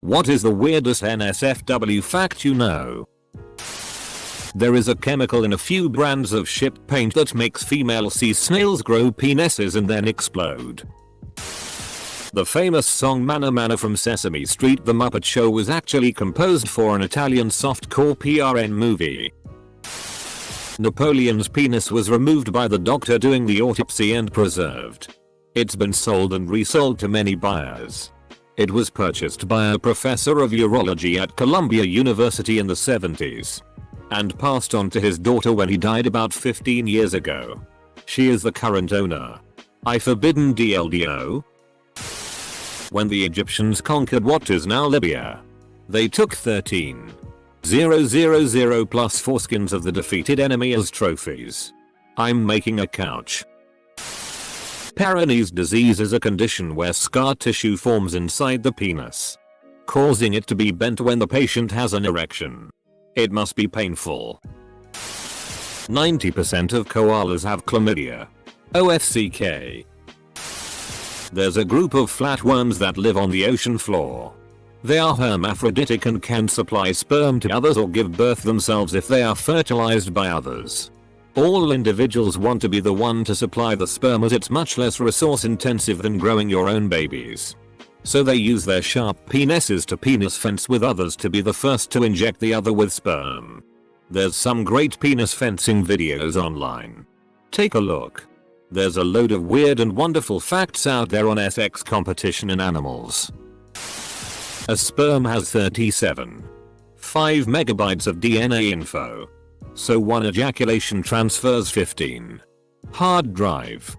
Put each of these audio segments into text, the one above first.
What is the weirdest NSFW fact you know? There is a chemical in a few brands of ship paint that makes female sea snails grow penises and then explode. The famous song Mana Mana from Sesame Street The Muppet Show was actually composed for an Italian softcore PRN movie. Napoleon's penis was removed by the doctor doing the autopsy and preserved. It's been sold and resold to many buyers. It was purchased by a professor of urology at Columbia University in the 70s. And passed on to his daughter when he died about 15 years ago. She is the current owner. I forbidden DLDO. When the Egyptians conquered what is now Libya, they took 13,000 plus foreskins of the defeated enemy as trophies. I'm making a couch. Peyronie's disease is a condition where scar tissue forms inside the penis, causing it to be bent when the patient has an erection. It must be painful. 90% of koalas have chlamydia. OFCK. There's a group of flatworms that live on the ocean floor. They are hermaphroditic and can supply sperm to others or give birth themselves if they are fertilized by others. All individuals want to be the one to supply the sperm as it's much less resource intensive than growing your own babies. So they use their sharp penises to penis fence with others to be the first to inject the other with sperm. There's some great penis fencing videos online. Take a look. There's a load of weird and wonderful facts out there on sex competition in animals. A sperm has 37.5 megabytes of DNA info. So one ejaculation transfers 15. Hard drive.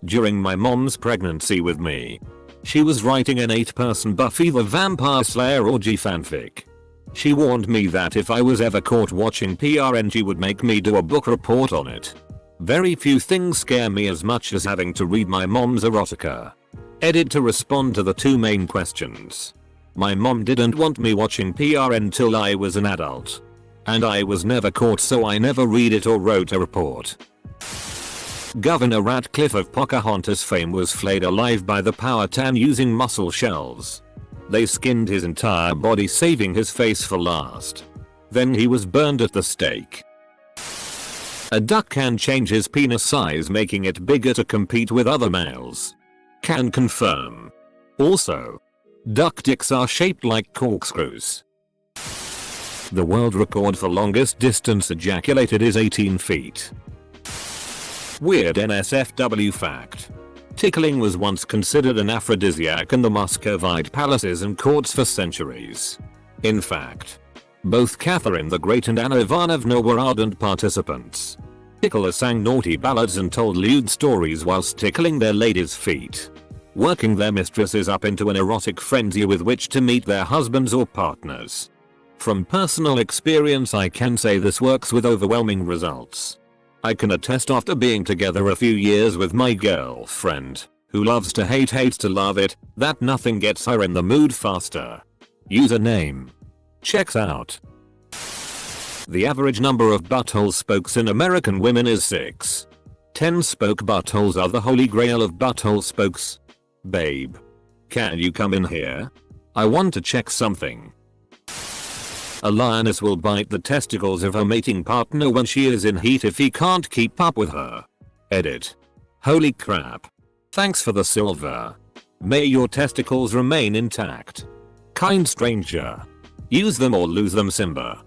During my mom's pregnancy with me, she was writing an 8-person Buffy the Vampire Slayer orgy fanfic. She warned me that if I was ever caught watching PRN she would make me do a book report on it. Very few things scare me as much as having to read my mom's erotica. Edit to respond to the two main questions. My mom didn't want me watching PRN till I was an adult. And I was never caught, so I never read it or wrote a report. Governor Ratcliffe of Pocahontas fame was flayed alive by the Powhatan using mussel shells. They skinned his entire body, saving his face for last. Then he was burned at the stake. A duck can change his penis size, making it bigger to compete with other males. Can confirm. Also, duck dicks are shaped like corkscrews. The world record for longest distance ejaculated is 18 feet. Weird NSFW fact. Tickling was once considered an aphrodisiac in the Muscovite palaces and courts for centuries. In fact, both Catherine the Great and Anna Ivanovna were ardent participants. Ticklers sang naughty ballads and told lewd stories whilst tickling their ladies' feet, working their mistresses up into an erotic frenzy with which to meet their husbands or partners. From personal experience I can say this works with overwhelming results. I can attest after being together a few years with my girlfriend, who loves to hate hates to love it, that nothing gets her in the mood faster. Username. Checks out. The average number of butthole spokes in American women is 6. 10 spoke buttholes are the holy grail of butthole spokes. Babe, can you come in here? I want to check something. A lioness will bite the testicles of her mating partner when she is in heat if he can't keep up with her. Edit. Holy crap. Thanks for the silver. May your testicles remain intact. Kind stranger. Use them or lose them, Simba.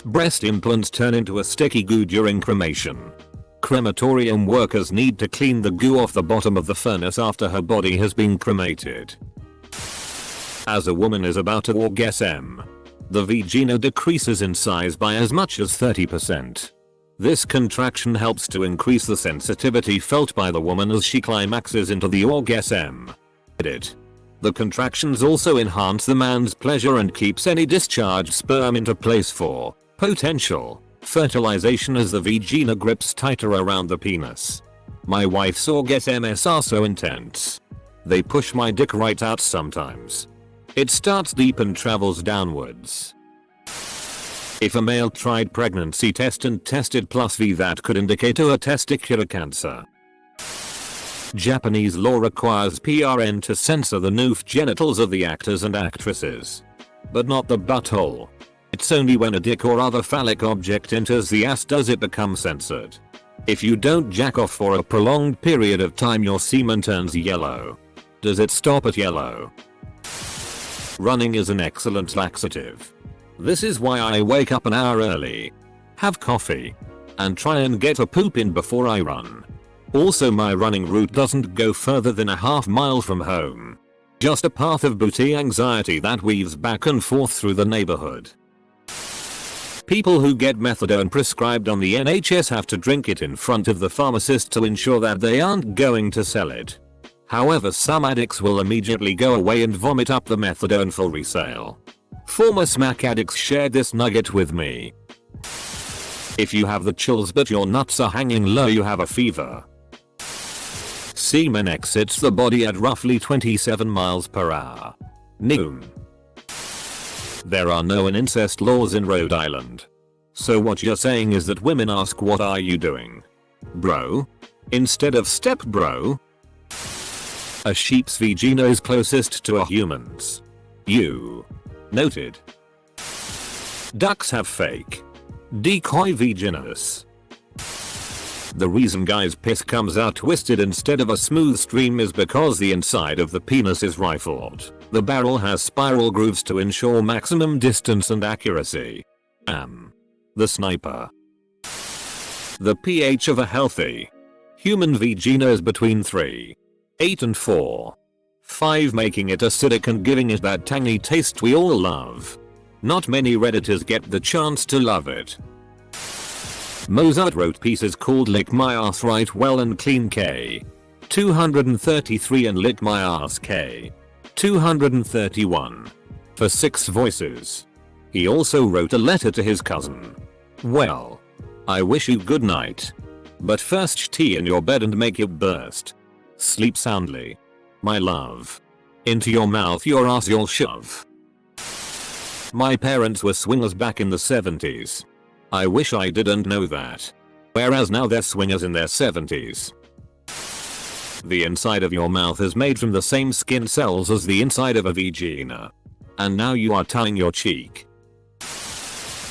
Breast implants turn into a sticky goo during cremation. Crematorium workers need to clean the goo off the bottom of the furnace after her body has been cremated. As a woman is about to orgasm, the vagina decreases in size by as much as 30%. This contraction helps to increase the sensitivity felt by the woman as she climaxes into the orgasm. Edit. The contractions also enhance the man's pleasure and keeps any discharged sperm into place for potential fertilization as the vagina grips tighter around the penis. My wife's orgasms are so intense. They push my dick right out sometimes. It starts deep and travels downwards. If a male tried pregnancy test and tested +V, that could indicate a testicular cancer. Japanese law requires PRN to censor the noof genitals of the actors and actresses, but not the butthole. It's only when a dick or other phallic object enters the ass does it become censored. If you don't jack off for a prolonged period of time, your semen turns yellow. Does it stop at yellow? Running is an excellent laxative. This is why I wake up an hour early, have coffee, and try and get a poop in before I run. Also, my running route doesn't go further than a half mile from home. Just a path of booty anxiety that weaves back and forth through the neighborhood. People who get methadone prescribed on the NHS have to drink it in front of the pharmacist to ensure that they aren't going to sell it. However, some addicts will immediately go away and vomit up the methadone for resale. Former smack addicts shared this nugget with me. If you have the chills but your nuts are hanging low, you have a fever. Semen exits the body at roughly 27 miles per hour. Noon. There are no incest laws in Rhode Island. So what you're saying is that women ask, "What are you doing, bro?" instead of "step bro." A sheep's vagina is closest to a human's. You. Noted. Ducks have fake decoy vaginas. The reason guys' piss comes out twisted instead of a smooth stream is because the inside of the penis is rifled. The barrel has spiral grooves to ensure maximum distance and accuracy. The sniper. The pH of a healthy human vagina is between 3.8 and 4.5, making it acidic and giving it that tangy taste we all love. Not many Redditors get the chance to love it. Mozart wrote pieces called Lick My Ass Right Well and Clean K. 233 and Lick My Ass K. 231. For 6 voices. He also wrote a letter to his cousin. Well, I wish you good night. But first tea in your bed and make it burst. Sleep soundly. My love. Into your mouth your ass you'll shove. My parents were swingers back in the 70s. I wish I didn't know that. Whereas now they're swingers in their 70s. The inside of your mouth is made from the same skin cells as the inside of a vagina. And now you are tying your cheek.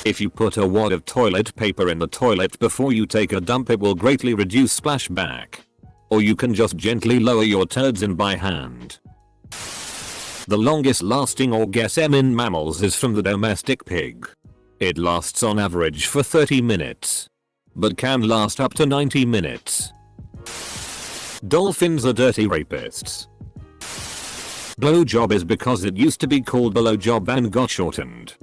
If you put a wad of toilet paper in the toilet before you take a dump, it will greatly reduce splashback. Or you can just gently lower your turds in by hand. The longest lasting orgasm in mammals is from the domestic pig. It lasts on average for 30 minutes. But can last up to 90 minutes. Dolphins are dirty rapists. Blowjob is because it used to be called blowjob and got shortened.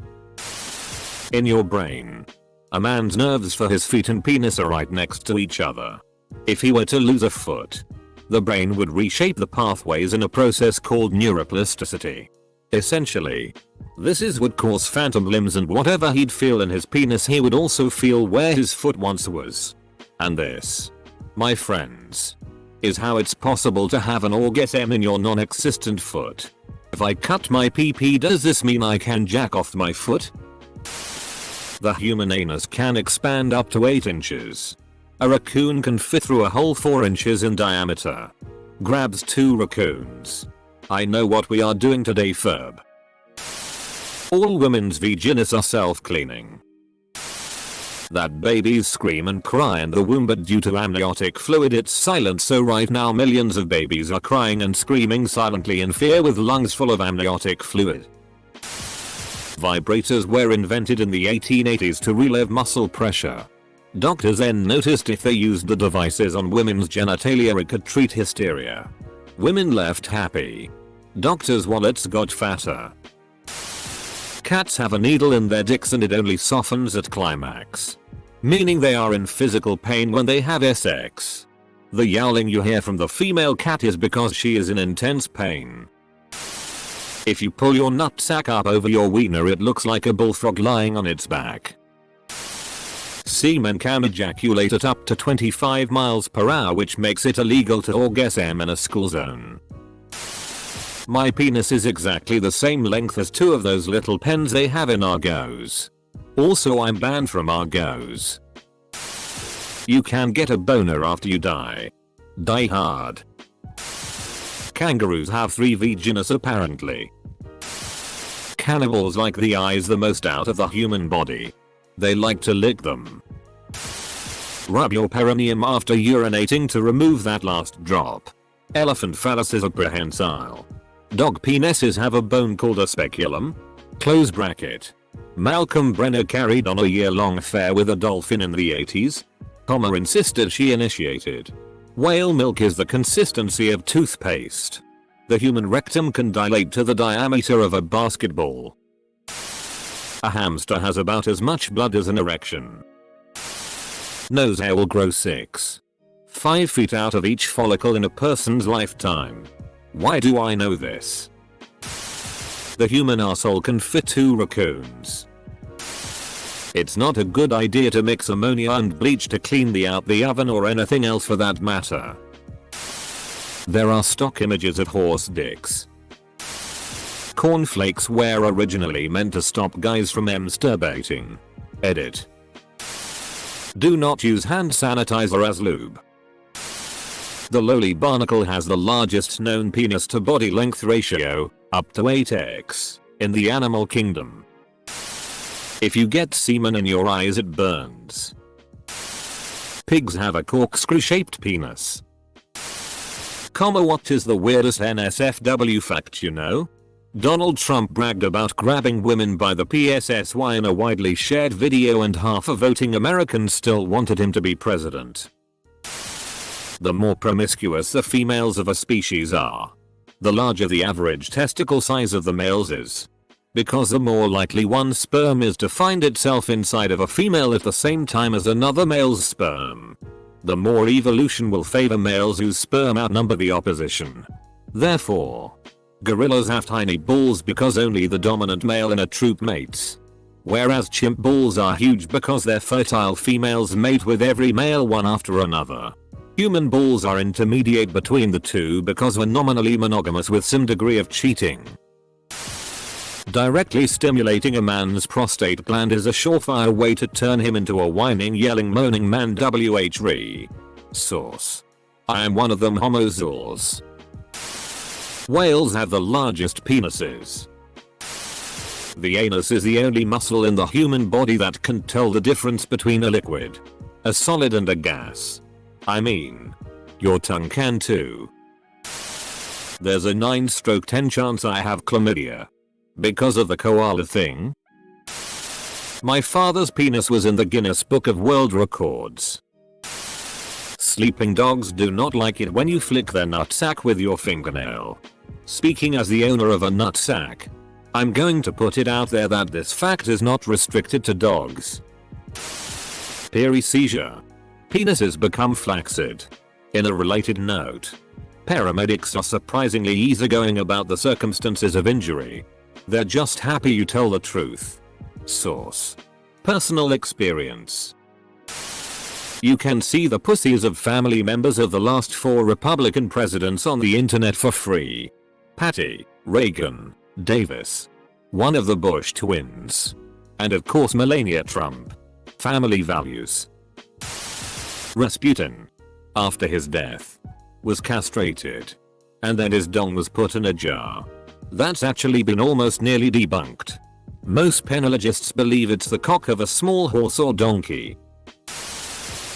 In your brain. A man's nerves for his feet and penis are right next to each other. If he were to lose a foot, the brain would reshape the pathways in a process called neuroplasticity. Essentially, this would cause phantom limbs, and whatever he'd feel in his penis he would also feel where his foot once was. And this, my friends, is how it's possible to have an orgasm in your non-existent foot. If I cut my pee-pee, does this mean I can jack off my foot? The human anus can expand up to 8 inches. A raccoon can fit through a hole 4 inches in diameter. Grabs 2 raccoons. I know what we are doing today, Ferb. All women's vaginas are self-cleaning. That babies scream and cry in the womb, but due to amniotic fluid it's silent, so right now millions of babies are crying and screaming silently in fear with lungs full of amniotic fluid. Vibrators were invented in the 1880s to relieve muscle pressure. Doctors then noticed if they used the devices on women's genitalia it could treat hysteria. Women left happy. Doctors' wallets got fatter. Cats have a needle in their dicks and it only softens at climax. Meaning they are in physical pain when they have sex. The yowling you hear from the female cat is because she is in intense pain. If you pull your nutsack up over your wiener it looks like a bullfrog lying on its back. Semen can ejaculate at up to 25 miles per hour, which makes it illegal to orgasm in a school zone. My penis is exactly the same length as 2 of those little pens they have in Argos. Also, I'm banned from Argos. You can get a boner after you die. Die Hard. Both kangaroos have 3 vaginas apparently. Cannibals like the eyes the most out of the human body. They like to lick them. Rub your perineum after urinating to remove that last drop. Elephant phallus is prehensile. Dog penises have a bone called a speculum. Close bracket. Malcolm Brenner carried on a year-long affair with a dolphin in the 80s. Homer insisted she initiated. Whale milk is the consistency of toothpaste. The human rectum can dilate to the diameter of a basketball. A hamster has about as much blood as an erection. Nose hair will grow 5 feet out of each follicle in a person's lifetime. Why do I know this? The human arsehole can fit 2 raccoons. It's not a good idea to mix ammonia and bleach to clean out the oven or anything else for that matter. There are stock images of horse dicks. Cornflakes were originally meant to stop guys from masturbating. Edit. Do not use hand sanitizer as lube. The lowly barnacle has the largest known penis to body length ratio, up to 8x, in the animal kingdom. If you get semen in your eyes it burns. Pigs have a corkscrew shaped penis. What is the weirdest NSFW fact you know? Donald Trump bragged about grabbing women by the PSSY in a widely shared video and half of voting Americans still wanted him to be president. The more promiscuous the females of a species are, the larger the average testicle size of the males is. Because the more likely one sperm is to find itself inside of a female at the same time as another male's sperm, the more evolution will favor males whose sperm outnumber the opposition. Therefore, gorillas have tiny balls because only the dominant male in a troop mates. Whereas chimp balls are huge because their fertile females mate with every male one after another. Human balls are intermediate between the two because we're nominally monogamous with some degree of cheating. Directly stimulating a man's prostate gland is a surefire way to turn him into a whining, yelling, moaning man. WH. Source. I am one of them homozoos. Whales have the largest penises. The anus is the only muscle in the human body that can tell the difference between a liquid, a solid and a gas. I mean, your tongue can too. There's a 9/10 chance I have chlamydia. Because of the koala thing? My father's penis was in the Guinness Book of World Records. Sleeping dogs do not like it when you flick their nutsack with your fingernail. Speaking as the owner of a nutsack, I'm going to put it out there that this fact is not restricted to dogs. Periseizure. Penises become flaccid. In a related note, paramedics are surprisingly easygoing about the circumstances of injury. They're just happy you tell the truth. Source. Personal experience. You can see the pussies of family members of the last 4 Republican presidents on the internet for free. Patty, Reagan, Davis, one of the Bush twins, and of course Melania Trump. Family values. Rasputin, after his death, was castrated, and then his dong was put in a jar. That's actually been almost nearly debunked. Most penologists believe it's the cock of a small horse or donkey.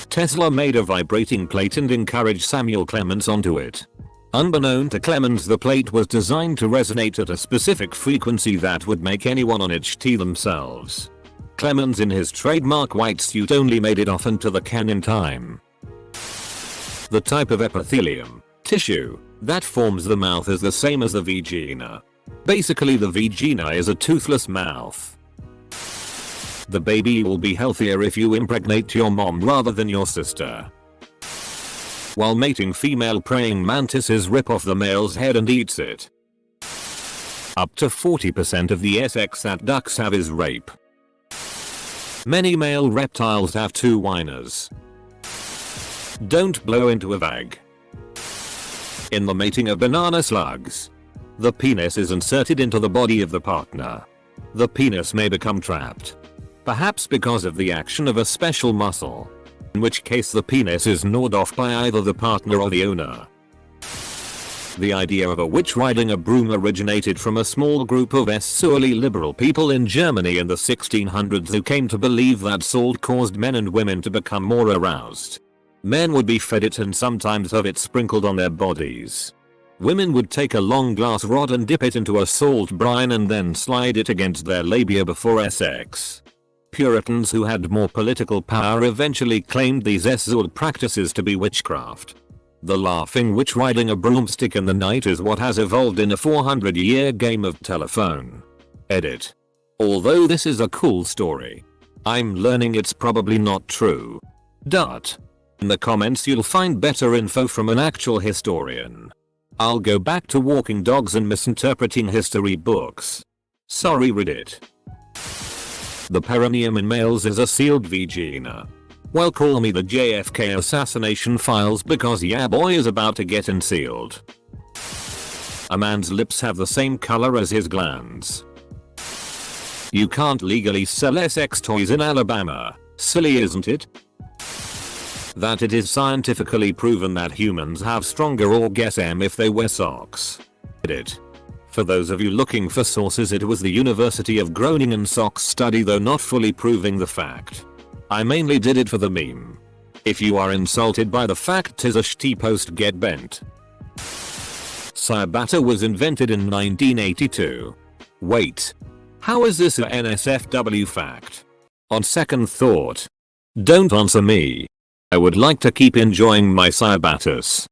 Tesla made a vibrating plate and encouraged Samuel Clemens onto it. Unbeknown to Clemens, the plate was designed to resonate at a specific frequency that would make anyone on it tea themselves. Clemens in his trademark white suit only made it off into the can in time. The type of epithelium, tissue, that forms the mouth is the same as the vagina. Basically the vagina is a toothless mouth. The baby will be healthier if you impregnate your mom rather than your sister. While mating, female praying mantises rip off the male's head and eats it. Up to 40% of the sex that ducks have is rape. Many male reptiles have 2 whiners. Don't blow into a vag. In the mating of banana slugs, the penis is inserted into the body of the partner. The penis may become trapped, perhaps because of the action of a special muscle, in which case the penis is gnawed off by either the partner or the owner. The idea of a witch riding a broom originated from a small group of surly liberal people in Germany in the 1600s who came to believe that salt caused men and women to become more aroused. Men would be fed it and sometimes have it sprinkled on their bodies. Women would take a long glass rod and dip it into a salt brine and then slide it against their labia before sex. Puritans who had more political power eventually claimed these old practices to be witchcraft. The laughing witch riding a broomstick in the night is what has evolved in a 400-year game of telephone. Edit. Although this is a cool story, I'm learning it's probably not true. In the comments you'll find better info from an actual historian. I'll go back to walking dogs and misinterpreting history books. Sorry Reddit. The perineum in males is a sealed vagina. Well, call me the JFK assassination files because yeah boy is about to get unsealed. A man's lips have the same color as his glands. You can't legally sell sex toys in Alabama. Silly isn't it? That it is scientifically proven that humans have stronger orgasm if they wear socks. Edit. For those of you looking for sources, it was the University of Groningen socks study, though not fully proving the fact. I mainly did it for the meme. If you are insulted by the fact, 'tis a shitty post, get bent. Ciabatta was invented in 1982. Wait. How is this a NSFW fact? On second thought, don't answer me. I would like to keep enjoying my ciabattas.